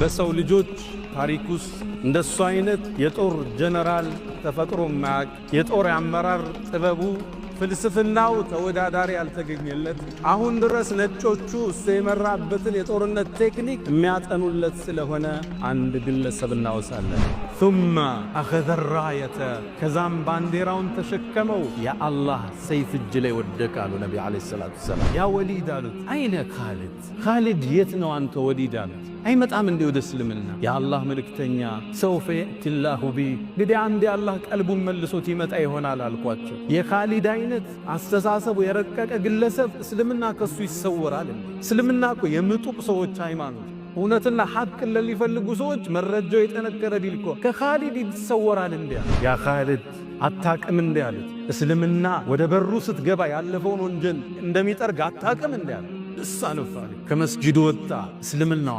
በሰው ልጆች ታሪክ ውስጥ እንደሱ አይነት የጦር ጀነራል ተፈጥሮ ማቅ የጦር አመራር ጥበቡ ፍልስፍናው ተወዳዳሪ ያልተገኘለት አሁን ድረስ ነጮቹ እሱ የመራበትን የጦርነት ቴክኒክ የሚያጠኑለት ስለሆነ አንድ ግለሰብ እናወሳለን። ثم أخذ الراية ከዛም ባንዲራውን ተሸከመው የአላህ ሰይፍ እጅ ላይ ወደቀ አሉ ነቢ ዓለይሂ ሰላቱ ወሰላም። ያ ወሊድ አሉት፣ አይነ ኻሊድ የት ነው አንተ ወሊድ አሉት። አይመጣም እንዴ ወደ እስልምና? የአላህ መልእክተኛ ሰውፈ የእቲላሁ ቢ እንግዲህ አንድ የአላህ ቀልቡን መልሶት ይመጣ ይሆናል አልኳቸው። የኻሊድ አይነት አስተሳሰቡ የረቀቀ ግለሰብ እስልምና ከሱ ይሰወራል። እስልምና እኮ የምጡቅ ሰዎች ሃይማኖት፣ እውነትና ሐቅን ለሚፈልጉ ሰዎች መረጃው የጠነከረ ዲል እኮ ከኻሊድ ይሰወራል እንዴ? ያ ኻሊድ አታቅም እንዴ አሉት። እስልምና ወደ በሩ ስትገባ ያለፈውን ወንጀል እንደሚጠርግ አታቅም እንዴ አሉት። እሳነፋል ከመስጂዱ ወጣ እስልምናዋ።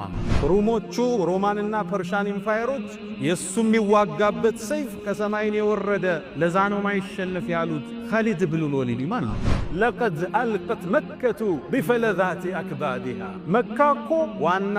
ሩሞቹ ሮማንና ፐርሻን ኢምፓየሮች የሱ የሚዋጋበት ሰይፍ ከሰማይን የወረደ ለዛ ነው ማይሸነፍ ያሉት ኻሊድ ብን ወሊድ ማን ነው? ለቀድ አልቀት መከቱ ቢፈለዛቲ አክባዲሃ መካኮ ዋና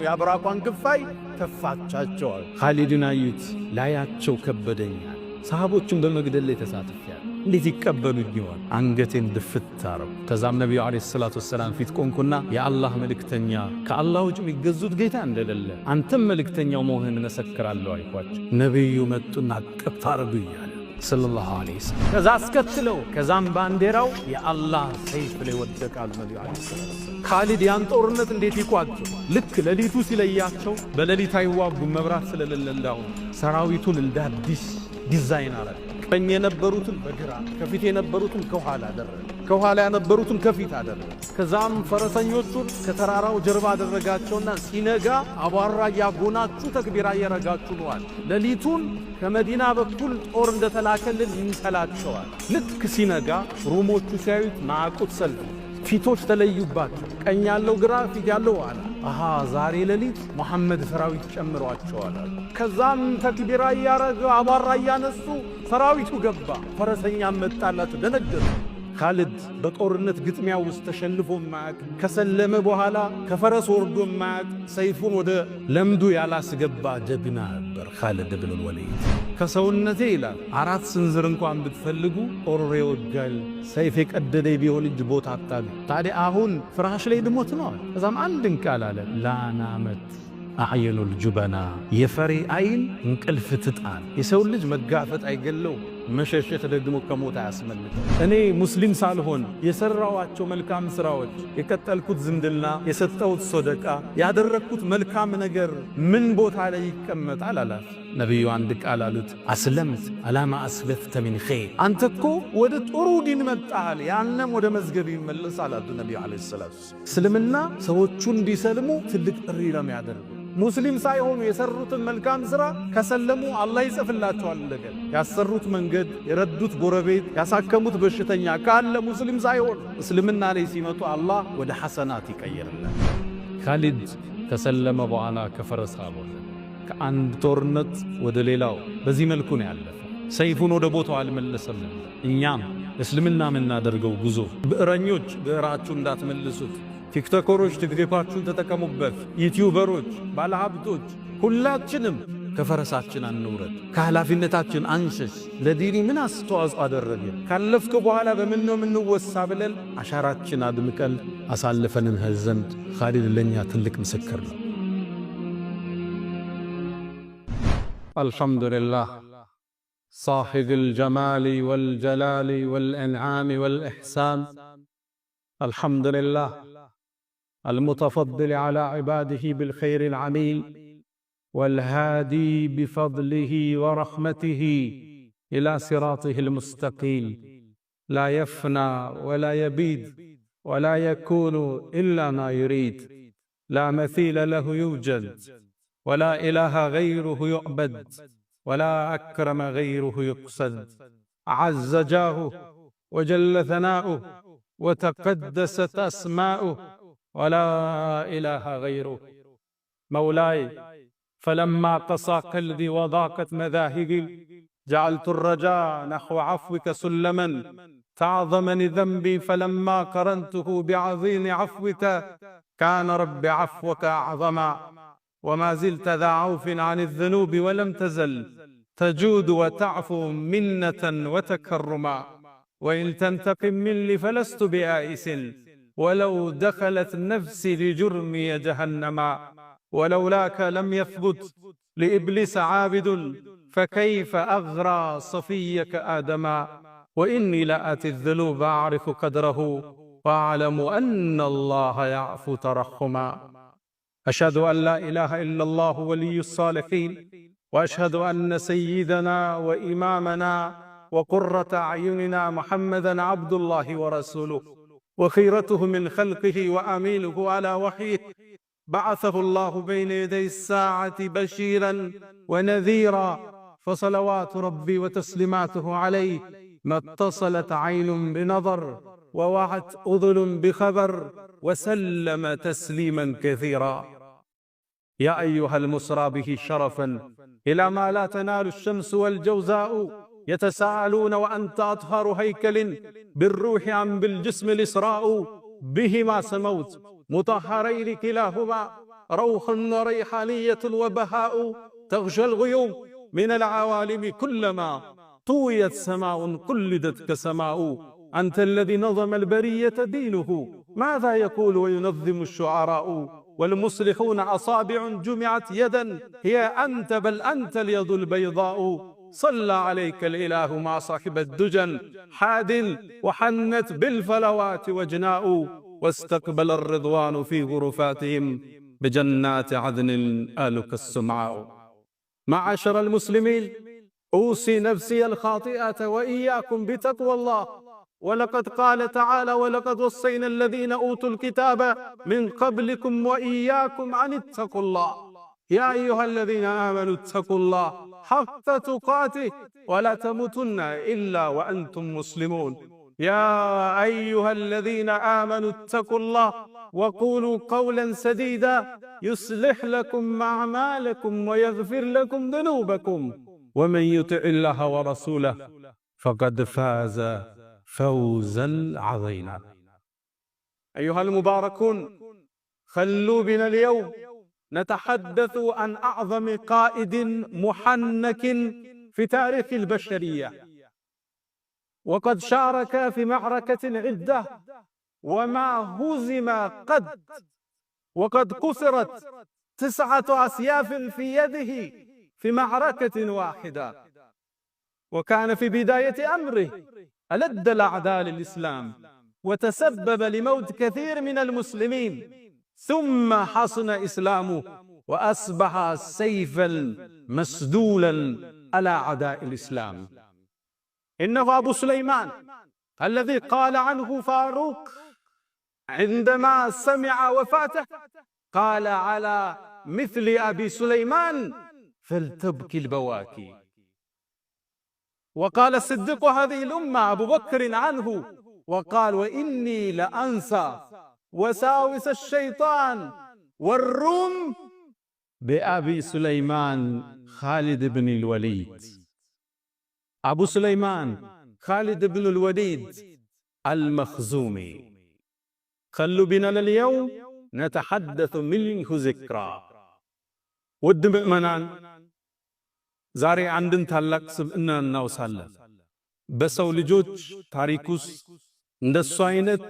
የአብራቋን ክፋይ ተፋቻቸዋል። ኻሊድን አዩት፣ ላያቸው ከበደኛል። ሰሃቦቹን በመግደል ላይ ተሳትፈዋል። እንዴት ይቀበሉኝ ይሆን? አንገቴን ድፍት አረው። ከዛም ነቢዩ ዓለይሂ ሰላቱ ወሰላም ፊት ቆንኩና የአላህ መልእክተኛ ከአላህ ውጭ የሚገዙት ጌታ እንደሌለ አንተም መልእክተኛው መሆንህን መሰክራለሁ አልኳቸው። ነቢዩ መጡና አቀፍ አረጉኛል ሰለላሁ ዐለይሂ ወሰለም። ከዛ አስከትለው ከዛም ባንዲራው የአላህ ሰይፍ ላይ ወደቃል ነቢዩ ዓለይሂ ሰላቱ ወሰላም። ኻሊድ ያን ጦርነት እንዴት ይቋጩ? ልክ ሌሊቱ ሲለያቸው በሌሊት አይዋጉም መብራት ስለሌለው ሰራዊቱን እንደ አዲስ ዲዛይን አረገ። ቀኝ የነበሩትን በግራ ከፊት የነበሩትን ከኋላ አደረገ፣ ከኋላ የነበሩትን ከፊት አደረገ። ከዛም ፈረሰኞቹን ከተራራው ጀርባ አደረጋቸውና ሲነጋ አቧራ ያጎናችሁ ተክቢራ እየረጋችሁ ነዋል። ሌሊቱን ከመዲና በኩል ጦር እንደተላከልን ይንሰላቸዋል። ልክ ሲነጋ ሩሞቹ ሲያዩት ናቁት ሰልፍ ፊቶች ተለዩባቸው። ቀኝ ያለው ግራ፣ ፊት ያለው ኋላ። አሃ ዛሬ ሌሊት መሐመድ ሰራዊት ጨምሯቸዋል። ከዛም ተክቢራ እያረገ አቧራ እያነሱ ሰራዊቱ ገባ። ፈረሰኛ መጣላቸው፣ ደነገጡ። ኻሊድ በጦርነት ግጥሚያ ውስጥ ተሸንፎ ማያቅ፣ ከሰለመ በኋላ ከፈረስ ወርዶ ማያቅ፣ ሰይፉን ወደ ለምዱ ያላስገባ ጀግና ነበር ኻሊድ ብን ወሊድ። ከሰውነቴ ይላል 4 ስንዝር እንኳን ብትፈልጉ ጦር ይወጋል፣ ሰይፍ የቀደደ ቢሆን እጅ ቦታ አጣሉ። ታዲያ አሁን ፍራሽ ላይ ድሞት ነው። ከዛም አንድን ቃል አለ ላናመት አዕየኑል ጁበና የፈሪ አይን እንቅልፍ ትጣል። የሰው ልጅ መጋፈጥ አይገለው፣ መሸሸት ደግሞ ከሞት አያስመልጥ። እኔ ሙስሊም ሳልሆን የሰራዋቸው መልካም ስራዎች፣ የቀጠልኩት ዝምድና፣ የሰጠሁት ሶደቃ፣ ያደረግኩት መልካም ነገር ምን ቦታ ላይ ይቀመጣል አላት። ነቢዩ አንድ ቃል አሉት፣ አስለምት አላማ አስለፍተ ሚን ኸይር። አንተ እኮ ወደ ጥሩ ዲን መጣል፣ ያንም ወደ መዝገብ ይመለስ አላቱ ነቢዩ ዓለይሂ ሰላቱ ወሰላም። እስልምና ሰዎቹ እንዲሰልሙ ትልቅ ጥሪ ነው የሚያደርገው። ሙስሊም ሳይሆኑ የሰሩትን መልካም ሥራ ከሰለሙ አላህ ይጽፍላቸዋል። እንደገና ያሰሩት መንገድ፣ የረዱት ጎረቤት፣ ያሳከሙት በሽተኛ ካለ ሙስሊም ሳይሆን እስልምና ላይ ሲመጡ አላህ ወደ ሐሰናት ይቀየርላል። ኻሊድ ከሰለመ በኋላ ከፈረስ አልወረደ። ከአንድ ጦርነት ወደ ሌላው በዚህ መልኩ ነው ያለፈ። ሰይፉን ወደ ቦታው አልመለሰም። እኛም እስልምና የምናደርገው ጉዞ ብዕረኞች ብዕራችሁ እንዳትመልሱት፣ ቲክቶከሮች ቲክቶካችሁን ተጠቀሙበት፣ ዩቲዩበሮች፣ ባለሀብቶች ሁላችንም ከፈረሳችን አንውረድ፣ ከኃላፊነታችን አንሸሽ። ለዲኒ ምን አስተዋጽኦ አደረገ ካለፍክ በኋላ በምን ነው የምንወሳ ብለን አሻራችን አድምቀን አሳልፈን እንሄድ ዘንድ ኻሊድ ለኛ ትልቅ ምስክር ነው። አልሐምዱሊላህ صاحب الجمال والجلال والإنعام والإحسان. الحمد لله المتفضل على عباده بالخير العميل والهادي بفضله ورحمته إلى صراطه المستقيم، لا يفنى ولا يبيد ولا يكون إلا ما يريد، لا مثيل له يوجد ولا إله غيره يعبد ولا أكرم غيره يقصد. عز جاهه وجل ثناؤه وتقدست أسماؤه ولا إله غيره. مولاي فلما قسى قلبي وضاقت مذاهبي جعلت الرجاء نحو عفوك سلما، تعظمني ذنبي فلما قرنته بعظيم عفوك كان رب عفوك أعظما. وما زلت ذا عوف عن الذنوب ولم تزل تجود وتعفو منة وتكرما وإن تنتقم مني فلست بآئس ولو دخلت نفسي لجرمي جهنما ولولاك لم يثبت لإبليس عابد فكيف أغرى صفيك آدما وإني لآتي الذنوب أعرف قدره وأعلم أن الله يعفو ترحما أشهد أن لا إله إلا الله ولي الصالحين وأشهد أن سيدنا وإمامنا وقرة أعيننا محمدًا عبد الله ورسوله وخيرته من خلقه وأمينه على وحيه بعثه الله بين يدي الساعة بشيرًا ونذيرًا فصلوات ربي وتسليماته عليه ما اتصلت عين بنظر ووعت أذن بخبر وسلم تسليمًا كثيرًا يا أيها المسرى به شرفًا إلى ما لا تنال الشمس والجوزاء يتساءلون وأنت أطهر هيكل بالروح أم بالجسم الإسراء بهما سموت مطهرين كلاهما روح وريحانية وبهاء تغشى الغيوم من العوالم كلما طويت سماء قلدت كسماء أنت الذي نظم البرية دينه ماذا يقول وينظم الشعراء والمصلحون أصابع جمعت يدا هي أنت بل أنت اليد البيضاء صلى عليك الإله مع صاحب الدجن حاد وحنت بالفلوات وجناء واستقبل الرضوان في غرفاتهم بجنات عدن آلك السمعاء معاشر المسلمين أوصي نفسي الخاطئة وإياكم بتقوى الله ولقد قال تعالى ولقد وصينا الذين أوتوا الكتاب من قبلكم وإياكم أن اتقوا الله يا أيها الذين آمنوا اتقوا الله حق تقاته ولا تموتن إلا وأنتم مسلمون يا أيها الذين آمنوا اتقوا الله وقولوا قولا سديدا يصلح لكم أعمالكم ويغفر لكم ذنوبكم ومن يطع الله ورسوله فقد فاز فوزا عظيما أيها المباركون خلوا بنا اليوم نتحدث عن أعظم قائد محنك في تاريخ البشرية وقد شارك في معركة عدة وما هزم قد وقد كسرت 9 أسياف في يده في معركة واحدة وكان في بداية أمره ألد الأعداء للإسلام وتسبب لموت كثير من المسلمين ثم حصن إسلامه وأصبح سيفا مسدولا على أعداء الإسلام إنه أبو سليمان الذي قال عنه فاروق عندما سمع وفاته قال على مثل أبي سليمان فلتبكي البواكي وقال صديق هذه الأمة أبو بكر عنه وقال وإني لأنسى وساوس الشيطان والروم بأبي سليمان خالد بن الوليد أبو سليمان خالد بن الوليد المخزومي خلوا بنا اليوم نتحدث منه ذكرى ود مؤمنان ዛሬ አንድን ታላቅ ስብዕና እናውሳለን በሰው ልጆች ታሪክ ውስጥ እንደሱ አይነት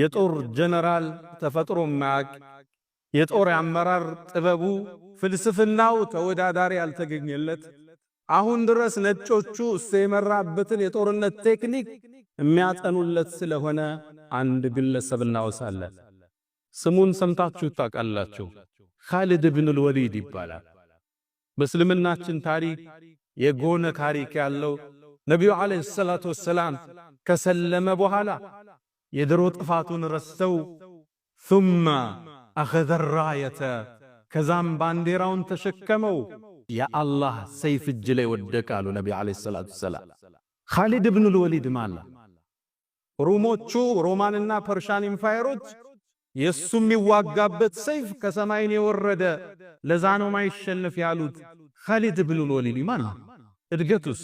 የጦር ጀነራል ተፈጥሮ ማያቅ የጦር አመራር ጥበቡ ፍልስፍናው ተወዳዳሪ ያልተገኘለት አሁን ድረስ ነጮቹ እሱ የመራበትን የጦርነት ቴክኒክ የሚያጠኑለት ስለሆነ አንድ ግለሰብ እናውሳለን ስሙን ሰምታችሁ ታውቃላችሁ ኻሊድ ኢብኑ አልወሊድ ይባላል በእስልምናችን ታሪክ የጎነ ታሪክ ያለው ነብዩ አለይሂ ሰላቱ ወሰላም ከሰለመ በኋላ የድሮ ጥፋቱን ረስተው ثم اخذ الرايه ከዛም ባንዲራውን ተሸከመው የአላህ ሰይፍ እጅ ላይ ወደቃሉ ነብዩ አለይሂ ሰላቱ ወሰላም ኻሊድ ኢብኑ አልወሊድ ማለት ሮሞቹ ሮማንና ፐርሻን ኢምፓየሮች የሱም ይዋጋበት ሰይፍ ከሰማይ የወረደ ለዛ ነው ማይሸነፍ ያሉት ኻሊድ ኢብኑ አልወሊድ ማለት እድገቱስ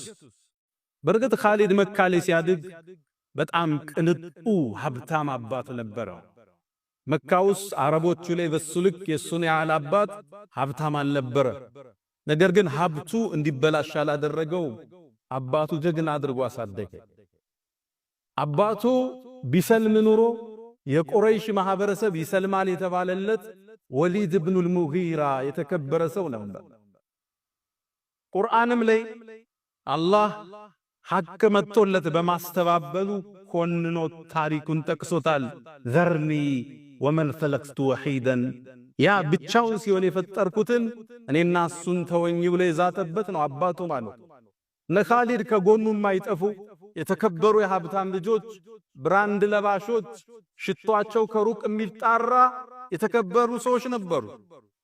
በርግጥ ኻሊድ መካ ላይ ሲያድግ በጣም ቅንጡ ሀብታም አባት ነበረው መካውስ አረቦቹ ላይ በሱልክ የሱን ያህል አባት ሀብታም አልነበረ። ነገር ግን ሀብቱ እንዲበላሽ አላደረገው። አባቱ ጀግና አድርጎ አሳደገ። አባቱ ቢሰልም ኑሮ የቁረይሽ ማህበረሰብ ይሰልማል የተባለለት ወሊድ ኢብኑ አልሙጊራ የተከበረ ሰው ነበር። ቁርአንም ላይ አላህ ሐቅ መጥቶለት በማስተባበሉ ኮንኖ ታሪኩን ጠቅሶታል። ዘርኒ ወመን ኸለቅቱ ወሒደን ያ ብቻውን ሲሆን የፈጠርኩትን እኔና እሱን ተወኝ ብሎ የዛተበት ነው አባቱ ማለት። ለኻሊድ ከጎኑ የማይጠፉ የተከበሩ የሀብታም ልጆች፣ ብራንድ ለባሾች፣ ሽቷቸው ከሩቅ የሚጣራ የተከበሩ ሰዎች ነበሩ።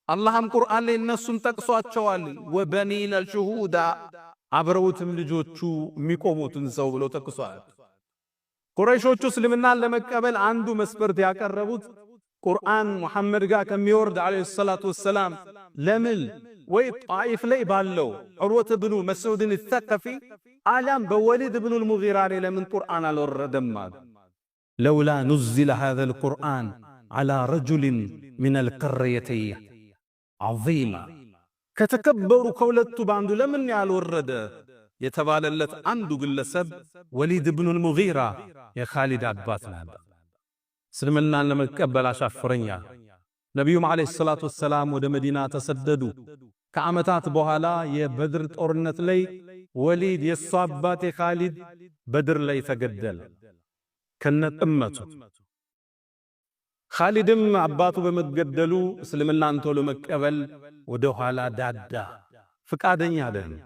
አላህም ቁርአን ላይ እነሱን ጠቅሷቸዋል። ወበኒነ ሹሁዳ አብረውትም ልጆቹ የሚቆሙትን ሰው ብሎ ጠቅሷል። ቁረይሾቹ እስልምናን ለመቀበል አንዱ መስፈርት ያቀረቡት ቁርአን ሙሐመድ ጋር ከሚወርድ አለይሂ ሰላቱ ወሰላም ለምን ወይ ጣኢፍ ላይ ባለው ዑርወት ብኑ መስዑድን ተቀፊ አላም በወሊድ ብኑ አልሙጊራ ላይ ለምን ቁርአን አልወረደም? ለውላ ኑዝለ ሃዛል ቁርአን ዐላ ረጁሊን ሚነል ቀርየተይን ዐዚማ ከተከበሩ ከሁለቱ ባንዱ ለምን ያልወረደ የተባለለት አንዱ ግለሰብ ወሊድ ብኑ አልሙጊራ የኻሊድ አባት ነበር። እስልምናን ለመቀበል አሻፈረኛ። ነቢዩም ዓለይሂ ሰላቱ ወሰላም ወደ መዲና ተሰደዱ። ከዓመታት በኋላ የበድር ጦርነት ላይ ወሊድ የሱ አባት የኻሊድ በድር ላይ ተገደለ ከነጥመቱ። ኻሊድም አባቱ በመገደሉ እስልምናን ቶሎ መቀበል ወደ ኋላ ዳዳ፣ ፍቃደኛ አይደለም።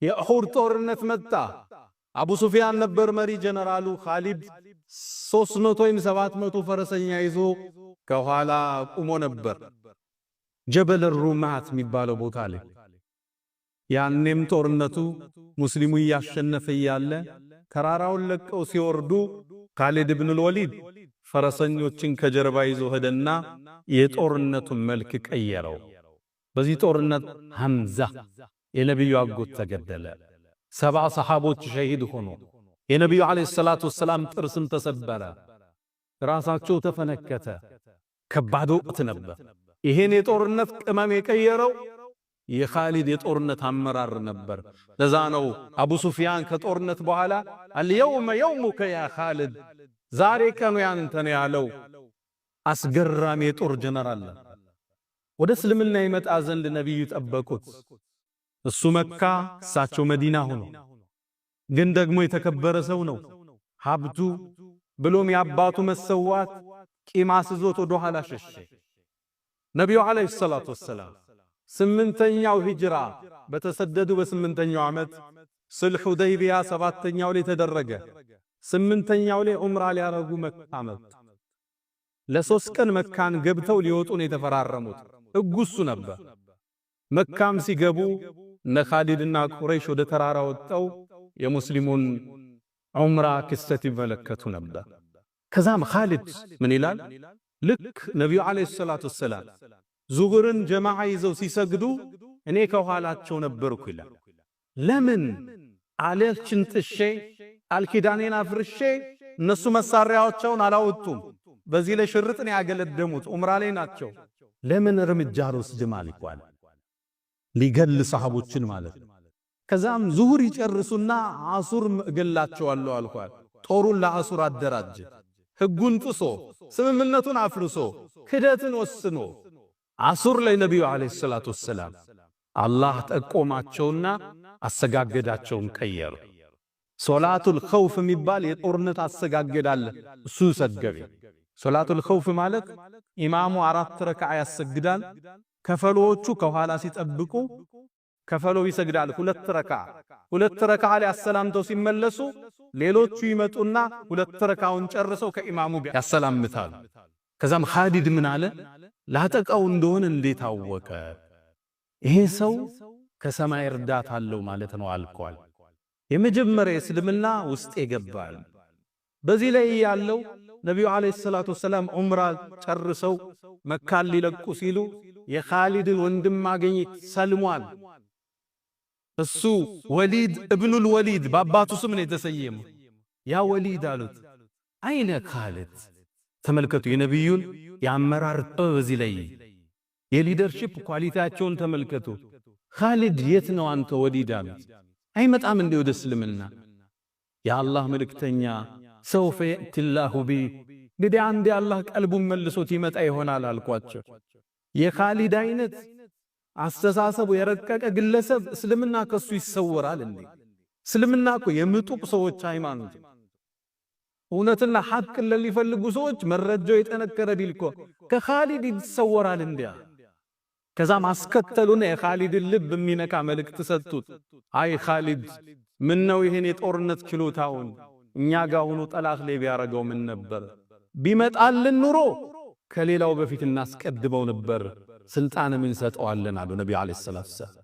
የኡሁድ ጦርነት መጣ። አቡ ሱፊያን ነበር መሪ ጀነራሉ። ኻሊድ 300 ወይም 700 ፈረሰኛ ይዞ ከኋላ ቆሞ ነበር ጀበል ሩማት የሚባለው ቦታ ላይ። ያኔም ጦርነቱ ሙስሊሙ ያሸነፈ ያለ ተራራውን ለቀው ሲወርዱ ኻሊድ ኢብኑ አልወሊድ ፈረሰኞችን ከጀርባ ይዞ ሄደና የጦርነቱን መልክ ቀየረው። በዚህ ጦርነት ሐምዛ የነብዩ አጎት ተገደለ። 70 ሰሃቦች ሸሂድ ሆኑ። የነብዩ አለይሂ ሰላቱ ወሰላም ጥርስም ተሰበረ፣ ራሳቸው ተፈነከተ። ከባድ ወቅት ነበር። ይሄን የጦርነት ቅመም የቀየረው የኻሊድ የጦርነት አመራር ነበር። ለዛ ነው አቡ ሱፊያን ከጦርነት በኋላ አልየውመ የውሙከ ያ ኻሊድ፣ ዛሬ ቀኑ ያንተ ነው ያለው። አስገራሚ የጦር ጀነራል ወደ እስልምና ይመጣ ዘንድ ነብዩ ጠበቁት። እሱ መካ እሳቸው መዲና ሆኖ ግን ደግሞ የተከበረ ሰው ነው። ሀብቱ ብሎም የአባቱ መሰዋት ቂም አስዞት ወደ ኋላ ሸሸ። ነብዩ አለይሂ ሰላቱ ወሰላም 8ኛው ሂጅራ በተሰደዱ በ8ኛው ዓመት ስልህ ሁደይቢያ 7ኛው ላይ ተደረገ። 8ኛው ላይ ዑምራ ሊያረጉ መካ መጡ። ለ3 ቀን መካን ገብተው ሊወጡ ነው የተፈራረሙት። እጉሱ ነበር። መካም ሲገቡ እነ ኻሊድና ቁረይሽ ወደ ተራራ ወጣው የሙስሊሙን ዑምራ ክስተት ይመለከቱ ነበር። ከዛም ኻሊድ ምን ይላል? ልክ ነብዩ አለይሂ ሰላቱ ወሰላም ዙሁርን ጀማዓ ይዘው ሲሰግዱ እኔ ከኋላቸው ነበርኩ ይላል። ለምን አለችን ጥሼ አልኪዳኔን አፍርሼ እነሱ መሳሪያዎቻቸውን አላወጡም። በዚህ ላይ ሽርጥን ያገለደሙት ዑምራ ላይ ናቸው። ለምን እርምጃ ወስድም አልኳል ሊገል ሰሃቦችን ማለት ነው። ከዛም ዙሁር ይጨርሱና አሱር እገላቸዋለሁ አልኳል። ጦሩን ለአሱር አደራጀ። ህጉን ጥሶ ስምምነቱን አፍርሶ ክደትን ወስኖ አሱር ላይ ነብዩ አለይሂ ሰላቱ ወሰላም አላህ ጠቆማቸውና አሰጋገዳቸውን ቀየሩ። ሶላቱል ኸውፍ የሚባል የጦርነት አሰጋገድ አለ። እሱ ሰገበ። ሶላቱል ኸውፍ ማለት ኢማሙ 4 ረክዓ ያሰግዳል። ከፈሎቹ ከኋላ ሲጠብቁ ከፈሎ ይሰግዳል 2 ረክዓ። 2 ረክዓ ላይ አሰላምተው ሲመለሱ ሌሎቹ ይመጡና 2 ረክዓውን ጨርሰው ከኢማሙ ጋር ያሰላምታሉ። ከዛም ኻሊድ ምን አለ? ላጠቃው እንደሆነ እንዴት አወቀ? ይሄ ሰው ከሰማይ እርዳታ አለው ማለት ነው አልኳል። የመጀመሪያ እስልምና ውስጥ ይገባል። በዚህ ላይ ያለው ነብዩ አለይሂ ሰላቱ ወሰላም ዑምራ ጨርሰው መካን ሊለቁ ሲሉ የኻሊድን ወንድም ማግኘት ሰልሟል። እሱ ወሊድ ኢብኑ አልወሊድ በአባቱ ስም ነው የተሰየመው። ያ ወሊድ አሉት አይነ ኻሊድ። ተመልከቱ የነብዩን የአመራር ጥበብ እዚህ ላይ የሊደርሺፕ ኳሊቲያቸውን ተመልከቱ። ኻሊድ የት ነው አንተ ወዲድ አሉት። አይመጣም እንዴ ወደ እስልምና? የአላህ መልእክተኛ ሰውፈ የእቲላሁ ቢ እንግዲህ አንዴ አላህ ቀልቡን መልሶት ይመጣ ይሆናል አልኳቸው። የኻሊድ አይነት አስተሳሰቡ የረቀቀ ግለሰብ እስልምና ከሱ ይሰወራል እንዴ? እስልምና እኮ የምጡቅ ሰዎች ሃይማኖት፣ እውነትና ሐቅን ለሚፈልጉ ሰዎች መረጃው የጠነከረ ዲል እኮ ከኻሊድ ይሰወራል እንዴ? ከዛ ማስከተሉና የኻሊድን ልብ የሚነካ መልእክት ሰጡት። አይ ኻሊድ ምን ነው ይሄን የጦርነት ችሎታውን እኛ ጋር ሆኖ ጠላት ላይ ቢያረገው ምን ነበር? ቢመጣልን ኑሮ ከሌላው በፊት እናስቀድመው ነበር፣ ስልጣን ምን ሰጠዋለን አሉ ነብዩ አለይሂ ሰላቱ ሰላም።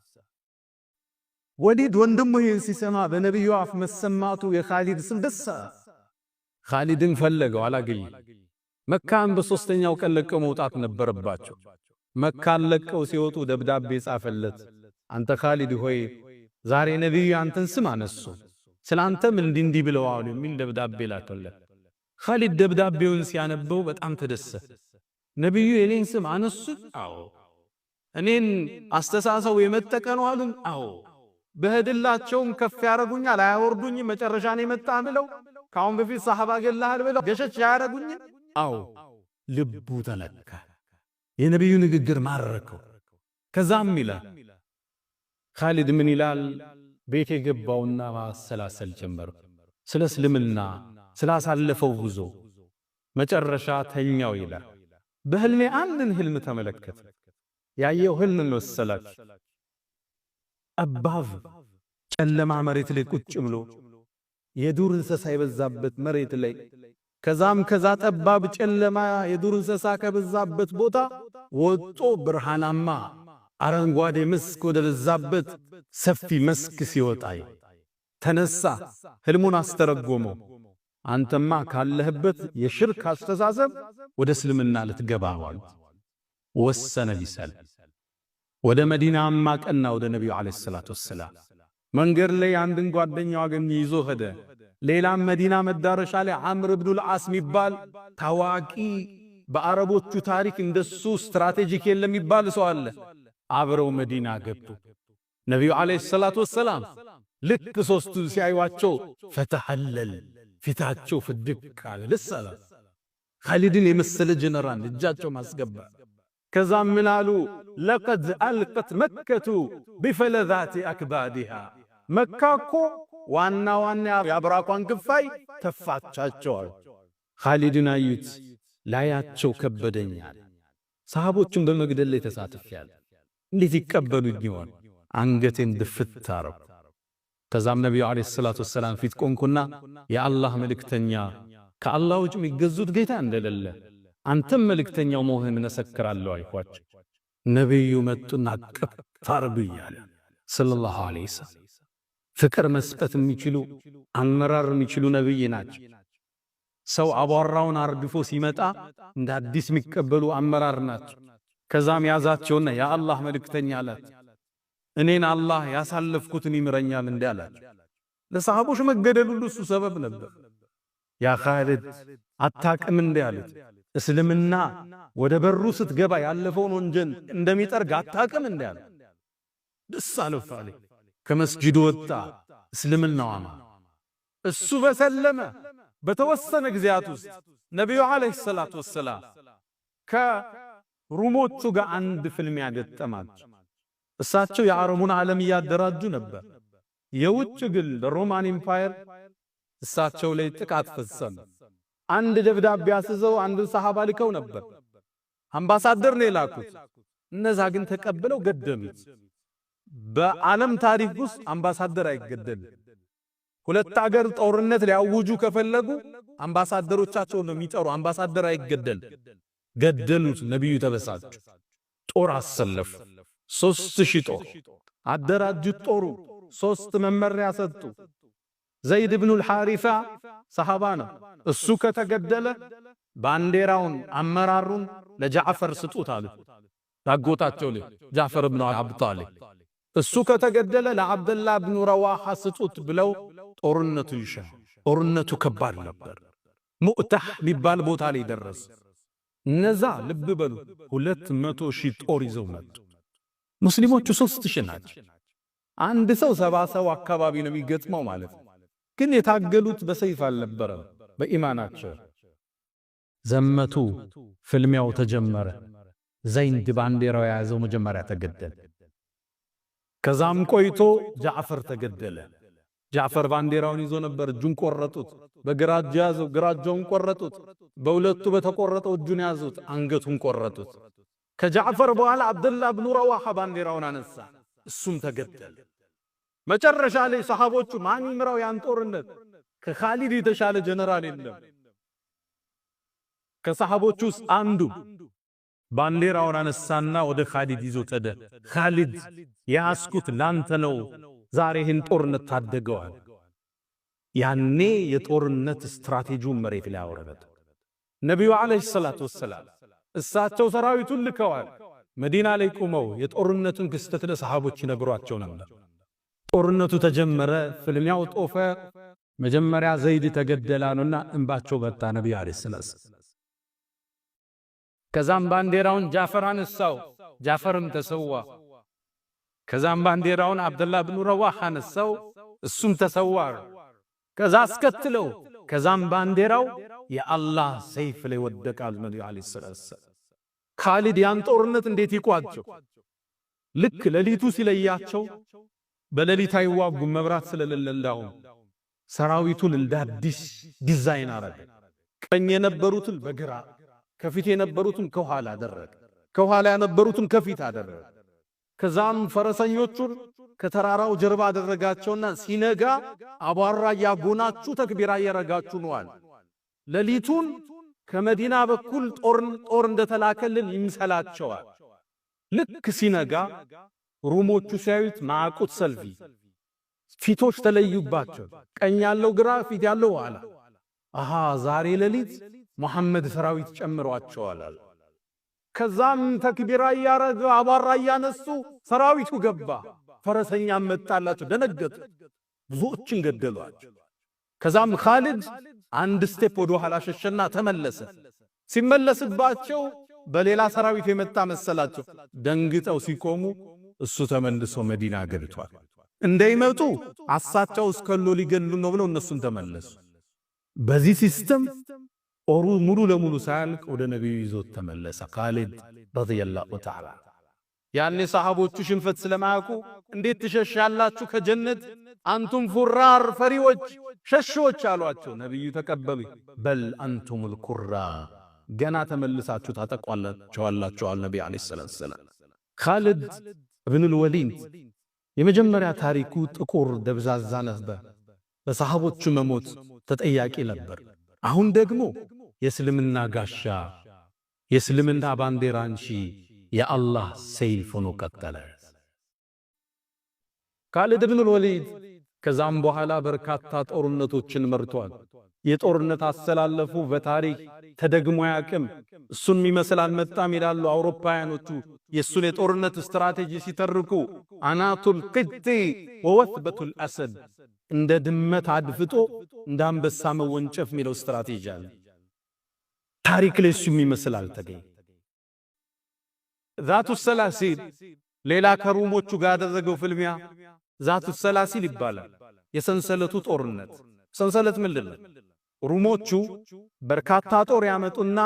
ወሊድ ወንድሙ ይህን ሲሰማ በነብዩ አፍ መሰማቱ የኻሊድ ስም ደስ ኻሊድን ፈለገው፣ አላገኘም። መካን በሶስተኛው ቀን ለቀው መውጣት ነበረባቸው። መካን ለቀው ሲወጡ ደብዳቤ ጻፈለት። አንተ ኻሊድ ሆይ ዛሬ ነብዩ አንተን ስም አነሱ፣ ስላንተም እንዲህ ብለው አሉ የሚል ደብዳቤ ላከለት። ኻሊድ ደብዳቤውን ሲያነበው በጣም ተደሰተ። ነብዩ የኔን ስም አነሱ? አዎ። እኔን አስተሳሰው የመጠቀ ነው አሉን? አዎ። በህድላቸውም ከፍ ያረጉኛል አያወርዱኝ፣ መጨረሻ ነው የመጣ ብለው ካሁን በፊት ሰሃባ ገላል ብለው ገሸች ያረጉኝ? አዎ። ልቡ ተነካ። የነብዩ ንግግር ማረከው። ከዛም ይላል ኻሊድ ምን ይላል? ቤት የገባውና ማሰላሰል ጀመረ ስለ እስልምና ስላሳለፈው ጉዞ። መጨረሻ ተኛው ይላል። በህልሜ አንድን ህልም ተመለከተ። ያየው ህልም ነው ሰላች ጠባብ ጨለማ መሬት ላይ ቁጭ ብሎ የዱር እንስሳ የበዛበት መሬት ላይ ከዛ ጠባብ ጨለማ የዱር እንስሳ ከበዛበት ቦታ ወጦ ብርሃናማ አረንጓዴ መስክ ወደ በዛበት ሰፊ መስክ ሲወጣይ ተነሳ። ህልሙን አስተረጎመው። አንተማ ካለህበት የሽርክ አስተሳሰብ ወደ እስልምና ልትገባ ወሰነ ሊሰል ወደ መዲናማ ቀና ወደ ነብዩ አለይሂ ሰላቱ ወሰላም መንገድ ላይ አንድን ጓደኛው አገኘ ይዞ ሄደ። ሌላም መዲና መዳረሻ ላይ አምር ኢብኑ አልዓስ የሚባል ታዋቂ በአረቦቹ ታሪክ እንደሱ ስትራቴጂክ የለም ይባል ሰው አለ። አብረው መዲና ገቡ። ነብዩ አለይሂ ሰላቱ ወሰላም ልክ ሶስቱ ሲያዩዋቸው ፈተሐለል ፊታቸው ፍድቅ አለ። ለሰላ ኻሊድን የመሰለ ጀነራል እጃቸው ማስገባ። ከዛም ምን አሉ? ለቀድ አልቀት መከቱ ቢፈለዛቲ አክባዲሃ መካ እኮ ዋና የአብራኳን ክፋይ ተፋቻቸዋል። ኻሊድን አዩት። ላያቸው ከበደኛል። ሰሃቦቹን በመግደል ላይ ተሳትፈዋል። እንዴት ይቀበሉኝ ይሆን? አንገቴን ድፍት አረኩ። ከዛም ነብዩ አለይሂ ሰላቱ ወሰላም ፊት ቆንኩና የአላህ መልእክተኛ ከአላህ ውጭ የሚገዙት ጌታ እንደሌለ አንተም መልእክተኛው መሆንህን መሰክራለሁ አልኳቸው። ነብዩ መጡና አቀፋርብኛል ሰለላሁ ዐለይሂ ወሰለም። ፍቅር መስጠት የሚችሉ አመራር የሚችሉ ነብይ ናቸው። ሰው አቧራውን አርግፎ ሲመጣ እንደ አዲስ የሚቀበሉ አመራር ናቸው። ከዛም ያዛቸውና የአላህ መልእክተኛ አላት እኔን አላህ ያሳለፍኩትን ይምረኛል እንዳላቸው። ለሰሃቦች መገደል ሁሉ እሱ ሰበብ ነበር። ያ ኻሊድ አታቅም እንዳሉት እስልምና ወደ በሩ ስትገባ ያለፈውን ወንጀል እንደሚጠርግ አታቅም እንዳሉ ደስ አለው። ኻሊድ ከመስጂዱ ወጣ። እስልምናው እሱ በሰለመ በተወሰነ ጊዜያት ውስጥ ነብዩ አለይሂ ሰላቱ ወሰላም ከሩሞቹ ጋር አንድ ፍልሚያ ገጠማቸው። እሳቸው የአረቡን ዓለም እያደራጁ ነበር። የውጭ ግን ሮማን ኢምፓየር እሳቸው ላይ ጥቃት ፈጸመ። አንድ ደብዳቤ አስዘው አንድ ሰሃባ ልከው ነበር። አምባሳደር ነው የላኩት። እነዛ ግን ተቀብለው ገደሉት። በዓለም ታሪክ ውስጥ አምባሳደር አይገደልም። ሁለት አገር ጦርነት ሊያውጁ ከፈለጉ አምባሳደሮቻቸውን ነው የሚጠሩ። አምባሳደር አይገደል። ገደሉት። ነብዩ ተበሳጩ። ጦር አሰለፉ። 3000 ጦር አደራጁት። ጦሩ 3 መመሪያ ሰጡ። ዘይድ ኢብኑ አልሐሪሳ ሰሃባ ነው። እሱ ከተገደለ ባንዴራውን አመራሩን ለጃዕፈር ስጡት አሉ። ታጎታቸው ላይ ጃዕፈር ኢብኑ አቢ ጣሊብ እሱ ከተገደለ ለአብደላህ ኢብኑ ረዋሃ ስጡት ብለው ጦርነቱ ይሻል። ጦርነቱ ከባድ ነበር። ሙእታህ ሊባል ቦታ ላይ ደረሰ። እነዛ ልብ በሉ 200,000 ጦር ይዘው መጡ። ሙስሊሞቹ 3,000 ናቸው። አንድ ሰው 70 ሰው አካባቢ ነው የሚገጥመው ማለት ነው። ግን የታገሉት በሰይፍ አልነበረም፣ በኢማናቸው ዘመቱ። ፍልሚያው ተጀመረ። ዘይድ ባንዲራው የያዘው መጀመሪያ ተገደለ። ከዛም ቆይቶ ጃዕፈር ተገደለ። ጃዕፈር ባንዲራውን ይዞ ነበር፣ እጁን ቆረጡት። በግራ እጁ ያዘው፣ ግራ እጁን ቆረጡት። በሁለቱ በተቆረጠው እጁን ያዙት፣ አንገቱን ቆረጡት። ከጃዕፈር በኋላ አብደላህ ብኑ ረዋሃ ባንዲራውን አነሳ፣ እሱም ተገደለ። መጨረሻ ላይ ሰሃቦቹ ማን ይምራው ያን ጦርነት? ከኻሊድ የተሻለ ጀነራል የለም። ከሰሃቦቹ ውስጥ አንዱ ባንዲራውን አነሳና ወደ ኻሊድ ይዞ ተደ። ኻሊድ ያስኩት ላንተ ነው፣ ዛሬ ይህን ጦርነት ታደገዋል። ያኔ የጦርነት ስትራቴጂውን መሬት ላይ አወረደ። ነቢዩ ዓለይሂ ሰላቱ ወሰላም እሳቸው ሰራዊቱን ልከዋል። መዲና ላይ ቆመው የጦርነቱን ክስተት ለሰሃቦች ይነግሯቸው ነበር። ጦርነቱ ተጀመረ፣ ፍልሚያው ጦፈ። መጀመሪያ ዘይድ ተገደላኑና እንባቸው መጣ ነቢዩ ዓለይሂ ሰላቱ። ከዛም ባንዲራውን ጃዕፈር አነሳው፣ ጃዕፈርም ተሰዋ። ከዛም ባንዲራውን አብደላህ ብኑ ረዋሃ አነሳው፣ እሱም ተሰዋ። ከዛ አስከትለው ከዛም ባንዲራው የአላህ ሰይፍ ላይ ወደቃል ነቢዩ ዓለይሂ ሰላቱ። ኻሊድ ያን ጦርነት እንዴት ይቋጨው? ልክ ሌሊቱ ሲለያቸው በሌሊት አይዋጉም፣ መብራት ስለሌለው ሰራዊቱን እንደ አዲስ ዲዛይን አረገ። ቀኝ የነበሩትን በግራ፣ ከፊት የነበሩትን ከኋላ አደረገ፣ ከኋላ የነበሩትን ከፊት አደረገ። ከዛም ፈረሰኞቹን ከተራራው ጀርባ አደረጋቸውና ሲነጋ አቧራ ያጎናችሁ ተክቢራ እያረጋችሁ ነዋል። ሌሊቱን ከመዲና በኩል ጦር እንደተላከልን ይምሰላቸዋል። ልክ ሲነጋ ሩሞቹ ሲያዩት ማዕቁት ሰልፊ ፊቶች ተለዩባቸው። ቀኝ ያለው ግራ፣ ፊት ያለው ኋላ። አሃ ዛሬ ሌሊት መሐመድ ሰራዊት ጨምሯቸዋል። ከዛም ተክቢራ ያረገ አቧራ ያነሱ ሰራዊቱ ገባ። ፈረሰኛም መጣላቸው፣ ደነገጡ፣ ብዙዎችን ገደሏቸው። ከዛም ኻሊድ አንድ ስቴፕ ወደ ኋላ ሸሸና ተመለሰ። ሲመለስባቸው በሌላ ሰራዊት የመጣ መሰላቸው። ደንግጠው ሲቆሙ እሱ ተመልሶ መዲና ገብቷል። እንዳይመጡ አሳቸው እስከሎ ሊገሉ ነው ብለው እነሱን ተመለሱ። በዚህ ሲስተም ጦሩ ሙሉ ለሙሉ ሳያልቅ ወደ ነብዩ ይዞት ተመለሰ ኻሊድ ረዲየላሁ ተዓላ። ያኔ ሰሃቦቹ ሽንፈት ስለማያውቁ እንዴት ትሸሻላችሁ ከጀነት አንቱም ፉራር ፈሪዎች ሸሾች አሏቸው። ነብዩ ተቀበሉ። በል አንቱሙል ኩራ፣ ገና ተመልሳችሁ ታጠቋላችሁ አለ ነብዩ አለይሂ ሰላም። ኻሊድ ኢብኑል ወሊድ የመጀመሪያ ታሪኩ ጥቁር ደብዛዛ ነበር። በሰሃቦቹ መሞት ተጠያቂ ነበር። አሁን ደግሞ የእስልምና ጋሻ፣ የእስልምና ባንዲራ እንጂ የአላህ ሰይፍ ሆኖ ቀጠለ። ኻሊድ ኢብኑል ወሊድ ከዛም በኋላ በርካታ ጦርነቶችን መርቷል። የጦርነት አሰላለፉ በታሪክ ተደግሞ ያቅም እሱን የሚመስል አልመጣም ይላሉ አውሮፓውያኖቹ። የሱን የጦርነት ስትራቴጂ ሲተርኩ አናቱል ቅጢ ወወትበቱል አሰድ፣ እንደ ድመት አድፍጦ እንደ አንበሳ መወንጨፍ የሚለው ስትራቴጂ አለ። ታሪክ ላይ እሱ የሚመስል አልተገኘ። ዛቱ ሰላሲል ሌላ ከሩሞቹ ጋር ያደረገው ፍልሚያ ዛቱ ሰላሲል ይባላል። የሰንሰለቱ ጦርነት። ሰንሰለት ምንድን ነው? ሩሞቹ በርካታ ጦር ያመጡና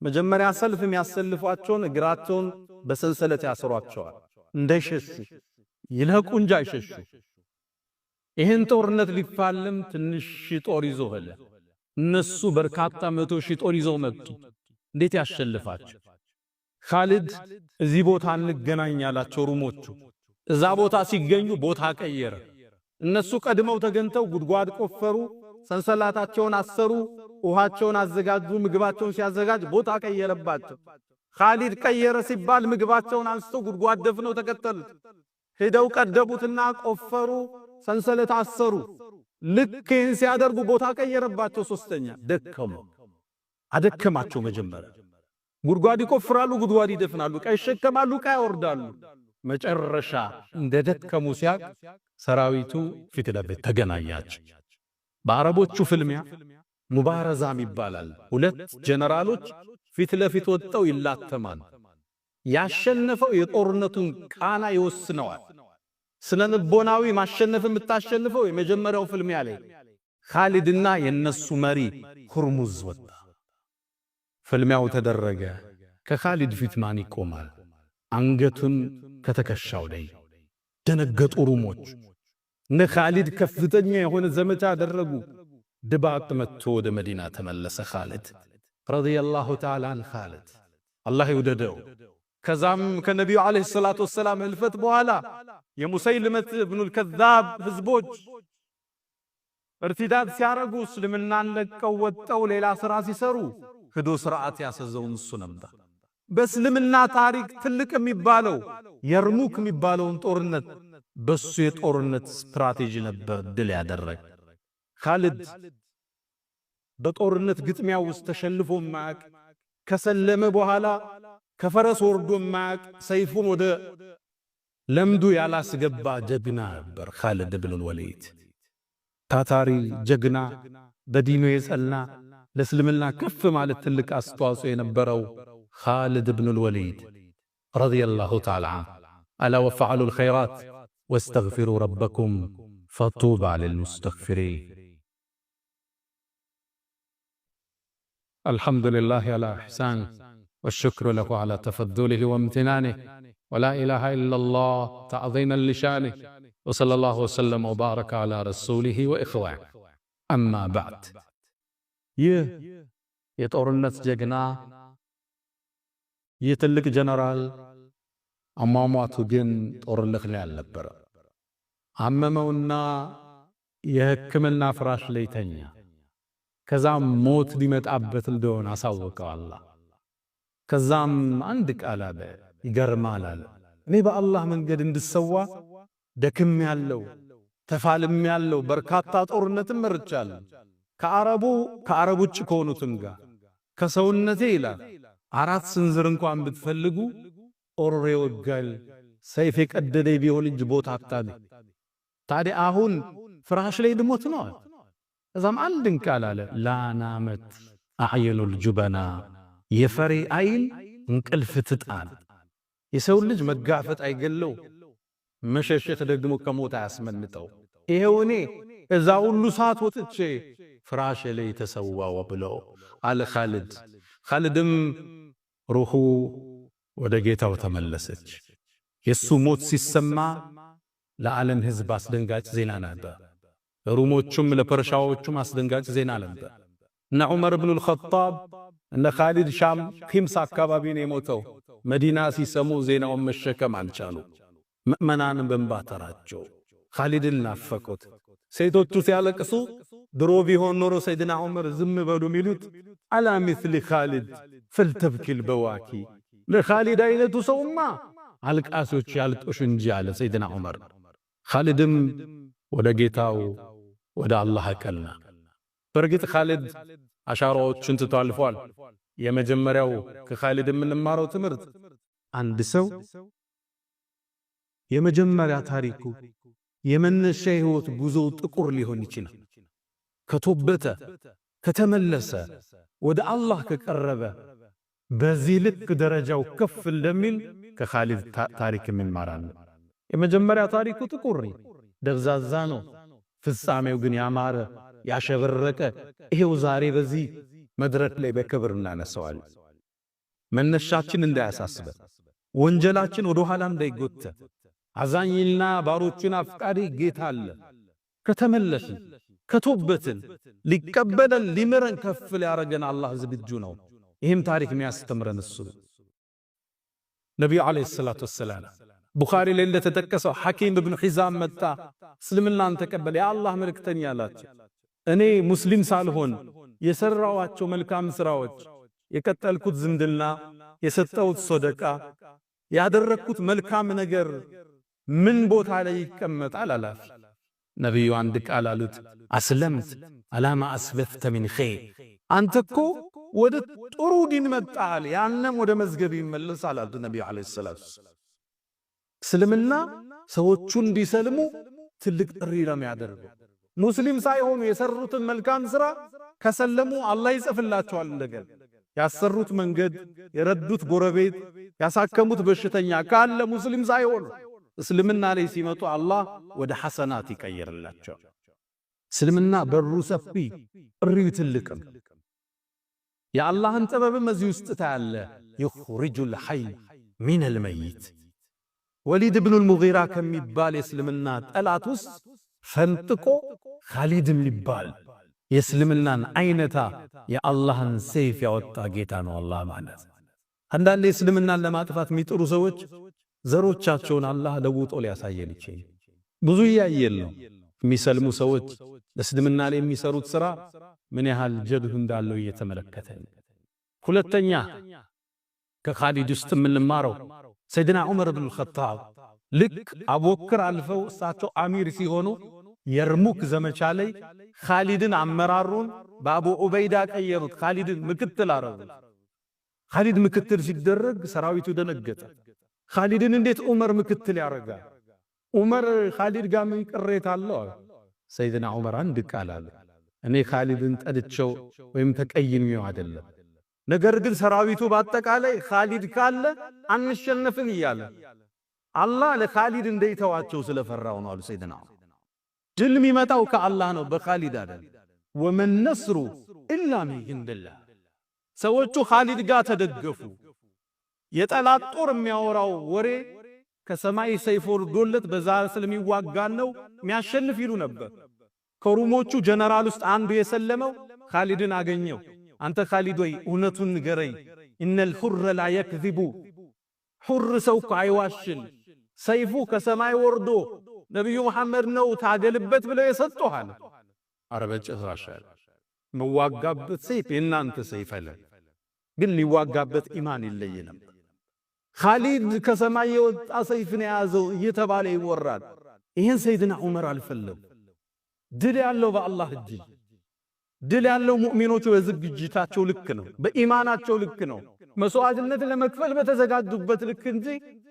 መጀመሪያ ሰልፍ የሚያሰልፏቸውን እግራቸውን በሰንሰለት ያስሯቸዋል እንዳይሸሹ፣ ይልቁ እንጂ አይሸሹ። ይህን ጦርነት ሊፋለም ትንሽ ጦር ይዞ ሄደ። እነሱ በርካታ 100,000 ጦር ይዘው መጡ። እንዴት ያሸልፋቸው? ኻሊድ እዚህ ቦታ እንገናኝ ያላቸው ሩሞቹ እዛ ቦታ ሲገኙ ቦታ ቀየረ። እነሱ ቀድመው ተገንተው ጉድጓድ ቆፈሩ፣ ሰንሰላታቸውን አሰሩ፣ ውሃቸውን አዘጋጁ። ምግባቸውን ሲያዘጋጅ ቦታ ቀየረባቸው። ኻሊድ ቀየረ ሲባል ምግባቸውን አንስተው ጉድጓድ ደፍነው ተከተሉት። ሄደው ቀደቡትና ቆፈሩ፣ ሰንሰለት አሰሩ። ልክ ይህን ሲያደርጉ ቦታ ቀየረባቸው። ሶስተኛ ደከሙ፣ አደከማቸው። መጀመሪያ ጉድጓድ ይቆፍራሉ፣ ጉድጓድ ይደፍናሉ፣ ዕቃ ይሸከማሉ፣ ዕቃ ያወርዳሉ። መጨረሻ እንደደከሙ ሲያቅ ሰራዊቱ ፊት ለፊት ተገናኛቸው። በአረቦቹ ፍልሚያ ሙባረዛም ይባላል። ሁለት ጀነራሎች ፊት ለፊት ወጥተው ይላተማል። ያሸነፈው የጦርነቱን ቃና ይወስነዋል። ስነ ልቦናዊ ማሸነፍ የምታሸንፈው የመጀመሪያው ፍልሚያ ላይ ኻሊድና የነሱ መሪ ሁርሙዝ ወጣ። ፍልሚያው ተደረገ። ከኻሊድ ፊት ማን ይቆማል? አንገቱን ከተከሻው ላይ ደነገጡ ሩሞች። እነ ኻሊድ ከፍተኛ የሆነ ዘመቻ አደረጉ። ድባቅ መጥቶ ወደ መዲና ተመለሰ። ኻሊድ ረዲየላሁ ተዓላ አን ኻሊድ አላህ ይውደደው። ከዛም ከነቢዩ ዓለይሂ ሰላቱ ወሰላም ህልፈት በኋላ የሙሰይልመት ኢብኑል ከዛብ ህዝቦች እርቲዳድ ሲያረጉ እስልምናን ለቀው ወጠው ሌላ ሥራ ሲሰሩ ሄዶ ሥርዓት ያሰዘውን እሱ ነበር። በእስልምና ታሪክ ትልቅ የሚባለው የርሙክ የሚባለውን ጦርነት በሱ የጦርነት ስትራቴጂ ነበር ድል ያደረገ። ኻሊድ በጦርነት ግጥሚያ ውስጥ ተሸልፎ ማያቅ፣ ከሰለመ በኋላ ከፈረስ ወርዶ ማያቅ፣ ሰይፉን ወደ ለምዱ ያላስገባ ጀግና ነበር ኻሊድ ኢብኑል ወሊድ። ታታሪ ጀግና፣ በዲኑ የጸና፣ ለእስልምና ከፍ ማለት ትልቅ አስተዋጽኦ የነበረው ኻሊድ ኢብኑል ወሊድ ረዲየላሁ ተዓላ አላ ወፈዐሉል ኸይራት ወስተግፊሩ ረበኩም ፈጡባ ሊልሙስተግፊሪን። አልሐምዱሊላህ አላ ኢሕሳን ወሽክሩ ለሁ አላ ተፈዱሊሂ ወምትናኒህ ወላ ኢላሃ ኢለላህ ተዕዚመን ሊሻኒህ ወሰለላሁ ወሰለም ወባረከ አላ ረሱሊሂ ወኢኽዋኒህ። አማ በዕድ። ይህ የጦርነት ጀግና ይህ ትልቅ ጀነራል አሟሟቱ ግን ጦርነት ላይ አልነበረ። አመመውና የሕክምና ፍራሽ ላይ ተኛ። ከዛም ሞት ሊመጣበት እንደሆነ አሳወቀው አላህ። ከዛም አንድ ቃል አለ፣ ይገርማል አለ። እኔ በአላህ መንገድ እንድሰዋ ደክም ያለው ተፋልም ያለው በርካታ ጦርነትን መርጫለሁ። ከአረብ ውጭ ከሆኑትም ጋር ከሰውነቴ ይላል 4 ስንዝር እንኳን ብትፈልጉ ጦር ይወጋል፣ ሰይፍ የቀደደ ቢሆን እንጂ ቦታ አጣለኝ። ታዲያ አሁን ፍራሽ ላይ ልሞት ነው። እዛም አንድን ቃል አለ፣ ላናመት አዕየኑል ጁበና፣ የፈሪ አይን እንቅልፍ ትጣል። የሰው ልጅ መጋፈጥ አይገለው፣ መሸሸት ደግሞ ከሞት አያስመልጠው። ይሄው እኔ እዛ ሁሉ ሰዓት ወጥቼ ፍራሽ ላይ ተሰዋው ብለው አለ ኻሊድ። ኻሊድም ሩሑ ወደ ጌታው ተመለሰች። የሱ ሞት ሲሰማ ለዓለም ሕዝብ አስደንጋጭ ዜና ነበር። ለሩሞቹም ለፐርሻዎቹም አስደንጋጭ ዜና ነበር። እነ ዑመር ኢብኑል ኸጣብ እነ ኻሊድ ሻም ኺምስ አካባቢ ነው የሞተው። መዲና ሲሰሙ ዜናውን መሸከም አልቻሉ። ምእመናንም በእንባ ተራቸው። ኻሊድን ናፈቁት። ሴቶቹ ሲያለቅሱ ድሮ ቢሆን ኖሮ ሰይድና ዑመር ዝም በሉ ሚሉት አላ ሚስሊ ኻሊድ ፈልተብኪል በዋኪ፣ ለኻሊድ አይነቱ ሰውማ አልቃሶች ያልጦሽ እንጂ አለ ሰይድና ዑመር። ኻሊድም ወደ ጌታው ወደ አላህ አቀና። በርግጥ ኻሊድ አሻራዎችን ትቶ አልፏል። የመጀመሪያው ከኻሊድ የምንማረው ትምህርት አንድ ሰው የመጀመሪያ ታሪኩ የመነሻ ሕይወት ጉዞው ጥቁር ሊሆን ይችላል። ከቶበተ ከተመለሰ ወደ አላህ ከቀረበ በዚህ ልክ ደረጃው ከፍ እንደሚል ከኻሊድ ታሪክ እንማራለን። የመጀመሪያ ታሪኩ ጥቁር ደብዛዛ ነው። ፍጻሜው ግን ያማረ ያሸበረቀ፣ ይሄው ዛሬ በዚህ መድረክ ላይ በክብር እናነሳዋለን። መነሻችን እንዳያሳስበን፣ ወንጀላችን ወደ ኋላ እንዳይጎተት፣ አዛኝና ባሮችን አፍቃሪ ጌታ አለ። ከተመለስን ከቶበትን ሊቀበለን ሊምረን ከፍ ሊያረገን አላህ ዝግጁ ነው። ይህም ታሪክ የሚያስተምረን እሱ ነቢዩ ዓለይሂ ሰላቱ ወሰላም ቡኻሪ ላይ እንደተጠቀሰው ሐኪም ኢብኑ ሒዛም መጣ፣ እስልምናን ተቀበለ። የአላህ መልእክተኛ አላቸው፣ እኔ ሙስሊም ሳልሆን የሰራዋቸው መልካም ሥራዎች፣ የቀጠልኩት ዝምድና፣ የሰጠሁት ሶደቃ፣ ያደረግኩት መልካም ነገር ምን ቦታ ላይ ይቀመጣል አላፍ። ነቢዩ አንድ ቃል አሉት፣ አስለምት አላማ አስበፍተ ሚን ኸይር፣ አንተ እኮ ወደ ጥሩ ዲን መጣል፣ ያንም ወደ መዝገብ ይመለሳል አሉ ነቢዩ ዓለይሂ ሰላቱ ወሰላም። እስልምና ሰዎቹ እንዲሰልሙ ትልቅ ጥሪ ነው የሚያደርገው። ሙስሊም ሳይሆኑ የሰሩትን መልካም ሥራ ከሰለሙ አላህ ይጽፍላቸዋል። እንደገና ያሰሩት መንገድ፣ የረዱት ጎረቤት፣ ያሳከሙት በሽተኛ ካለ ሙስሊም ሳይሆን እስልምና ላይ ሲመጡ አላህ ወደ ሐሰናት ይቀይርላቸው። እስልምና በሩ ሰፊ ጥሪው ትልቅም የአላህን ጥበብም እዚህ ውስጥ ታያለ። ይኽሪጁል ሐይ ሚነል መይት ወሊድ ብኑል ሙጊራ ከሚባል የእስልምና ጠላት ውስጥ ፈንጥቆ ኻሊድ የሚባል የእስልምናን አይነታ የአላህን ሰይፍ ያወጣ ጌታ ነው አላህ ማለት። አንዳንዴ እስልምናን ለማጥፋት የሚጥሩ ሰዎች ዘሮቻቸውን አላህ ለውጦ ሊያሳየን ይችላል። ብዙ ያየል ነው የሚሰልሙ ሰዎች ለእስልምና ላይ የሚሰሩት ሥራ ምን ያህል ጀብዱ እንዳለው እየተመለከተ። ሁለተኛ ከኻሊድ ውስጥ የምንማረው ሰይድና ዑመር ብን ኸጣብ ልክ አቡበክር አልፈው እሳቸው አሚር ሲሆኑ የርሙክ ዘመቻ ላይ ኻሊድን አመራሩን በአቡ ዑበይዳ ቀየሩት። ኻሊድን ምክትል አረጉት። ኻሊድ ምክትል ሲደረግ ሰራዊቱ ደነገጠ። ኻሊድን እንዴት ዑመር ምክትል ያረጋል? ዑመር ኻሊድ ጋር ምን ቅሬታ አለው? ሰይድና ዑመር አንድ ቃል አለ፣ እኔ ኻሊድን ጠልቼው ወይም ተቀይሜው አይደለም፣ ነገር ግን ሰራዊቱ በአጠቃላይ ኻሊድ ካለ አንሸነፍም እያለ አላህ ለኻሊድ እንደይተዋቸው ስለፈራው ነው አሉ ሰይድና ዑመር። ድል የሚመጣው ከአላህ ነው በኻሊድ አይደለም። ወመን ነስሩ ኢላ ሚን ኢንዲላህ። ሰዎቹ ኻሊድ ጋር ተደገፉ። የጠላት ጦር የሚያወራው ወሬ ከሰማይ ሰይፍ ወርዶለት በዛ ስለሚዋጋን ነው የሚያሸንፍ ይሉ ነበር። ከሩሞቹ ጀነራል ውስጥ አንዱ የሰለመው ኻሊድን አገኘው። አንተ ኻሊድ ወይ እውነቱን ንገረኝ፣ ኢነል ሁረ ላ የክዚቡ፣ ሁር ሰው እኮ አይዋሽን፣ ሰይፉ ከሰማይ ወርዶ ነቢዩ መሐመድ ነው ታገልበት ብለው የሰጡሃል። አረበጭ ራሻል መዋጋበት ሰይፍ የናንተ ሰይፍ አለ፣ ግን ሊዋጋበት ኢማን ይለየንም። ኻሊድ ከሰማይ የወጣ ሰይፍን የያዘው እየተባለ ይወራል። ይሄን ሰይድና ዑመር አልፈለም። ድል ያለው በአላህ እጅ፣ ድል ያለው ሙእሚኖቹ በዝግጅታቸው ልክ ነው፣ በኢማናቸው ልክ ነው፣ መስዋዕትነት ለመክፈል በተዘጋጁበት ልክ እንጂ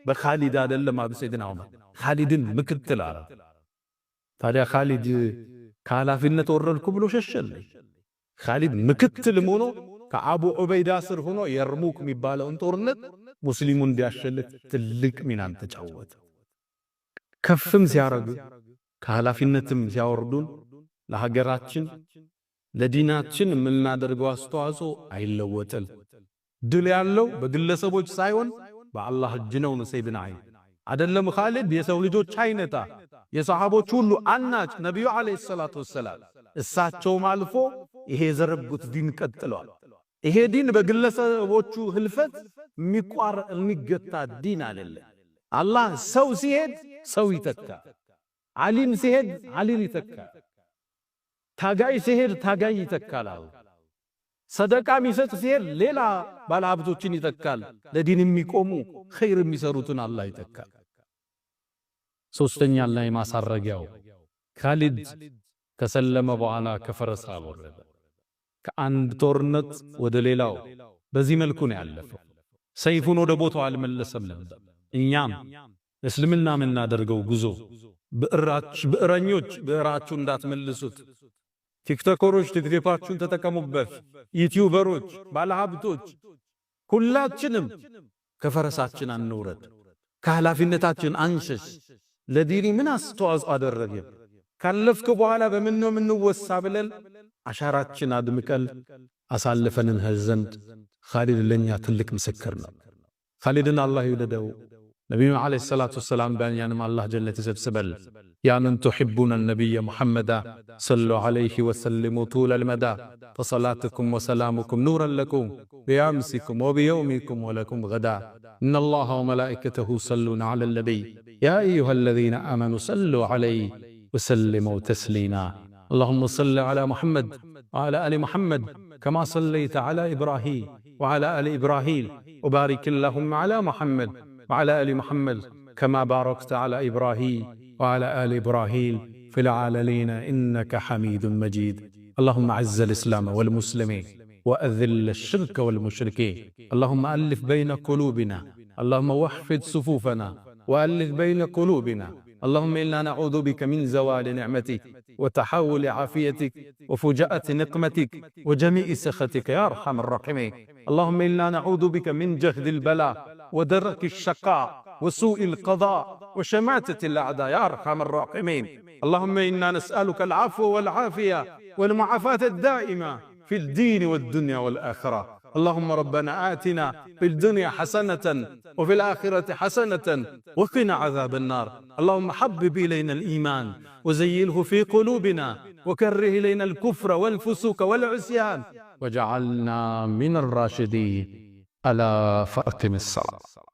በኻሊድ አይደለም። አብ ሰይድና ዑመር ኻሊድን ምክትል አረ። ታዲያ ኻሊድ ከኃላፊነት ወረድኩ ብሎ ሸሸለ። ኻሊድ ምክትል ሆኖ ከአቡ ዑበይዳ ስር ሆኖ የርሙክ የሚባለውን ጦርነት ሙስሊሙ እንዲያሸልት ትልቅ ሚናን ተጫወተ። ከፍም ሲያረጉ ከኃላፊነትም ሲያወርዱን ለሀገራችን ለዲናችን የምናደርገው አስተዋጽኦ አይለወጥም። ድል ያለው በግለሰቦች ሳይሆን በአላህ እጅ ነው። ሰይድና አይደለም ኻሊድ የሰው ልጆች አይነታ የሰሃቦች ሁሉ አናጭ ነብዩ አለይሂ ሰላቱ ወሰላም እሳቸውም አልፎ ይሄ የዘረጉት ዲን ቀጥሏል። ይሄ ዲን በግለሰቦቹ ህልፈት የሚገታ ዲን አይደለም። አላህ ሰው ሲሄድ ሰው ይተካ፣ ዓሊም ሲሄድ ዓሊም ይተካ፣ ታጋይ ሲሄድ ታጋይ ይተካል። ሰደቃ የሚሰጥ ሲሄድ ሌላ ባለሀብቶችን ይተካል። ለዲን የሚቆሙ ኸይር የሚሰሩትን አላህ ይተካል። ሶስተኛ ላይ ማሳረጊያው ኻሊድ ከሰለመ በኋላ ከፈረስ አወረደ። ከአንድ ጦርነት ወደ ሌላው በዚህ መልኩ ነው ያለፈው። ሰይፉን ወደ ቦታው አልመለሰም ነበር። እኛም እስልምና የምናደርገው ጉዞ ብዕረኞች ብዕራችሁ እንዳትመልሱት፣ ቲክቶከሮች ቲክቶካችሁን ተጠቀሙበት፣ ዩቲዩበሮች፣ ባለሀብቶች ሁላችንም ከፈረሳችን አንውረድ፣ ከኃላፊነታችን አንሸሽ። ለዲኒ ምን አስተዋጽኦ አደረገ ካለፍኩ በኋላ በምን ነው የምንወሳ ብለን አሻራችን አድምቀን አሳልፈንን ዘንድ ኻሊድ ለኛ ትልቅ ምስክር ነው። ኻሊድን አላህ ይወደደው። ነብዩ አለይሂ ሰላቱ ወሰላም ባያንም አላህ ጀነት ይሰብስበል። ያ መን ተሕቡነ ነብይ ሙሐመዳ ሰሉ ዐለይሂ ወሰልሙ ጡለል መዳ ፈሰላቱኩም ወሰላሙኩም ኑረን ለኩም ቢአምሲኩም ወቢየውሚኩም ወለኩም ገዳ ኢነላሃ ወመላኢከተሁ ሰሉነ ዐለል ነቢይ ያ አዩሀለዚነ አመኑ ሰሉ ዐለይሂ ወሰልሙ ተስሊማ اللهم صل على محمد وعلى آل محمد كما صليت على إبراهيم وعلى آل إبراهيم وبارك اللهم على محمد وعلى آل محمد كما باركت على إبراهيم وعلى آل إبراهيم في العالمين إنك حميد مجيد. اللهم أعز الإسلام والمسلمين وأذل الشرك والمشركين. اللهم ألف بين قلوبنا، اللهم وحد صفوفنا وألف بين قلوبنا، اللهم إنا نعوذ بك من زوال نعمتك وتحول عافيتك وفجاءة نقمتك وجميع سخطك يا أرحم الراحمين. اللهم إنا نعوذ بك من جهد البلاء ودرك الشقاء وسوء القضاء وشماتة الأعداء يا أرحم الراحمين. اللهم إنا نسألك العفو والعافية والمعافاة الدائمة في الدين والدنيا والآخرة. اللهم ربنا آتنا في الدنيا حسنة وفي الآخرة حسنة وقنا عذاب النار. اللهم حبب إلينا الإيمان وزينه في قلوبنا وكره إلينا الكفر والفسوق والعصيان وجعلنا من الراشدين. ألا فأقم الصلاة.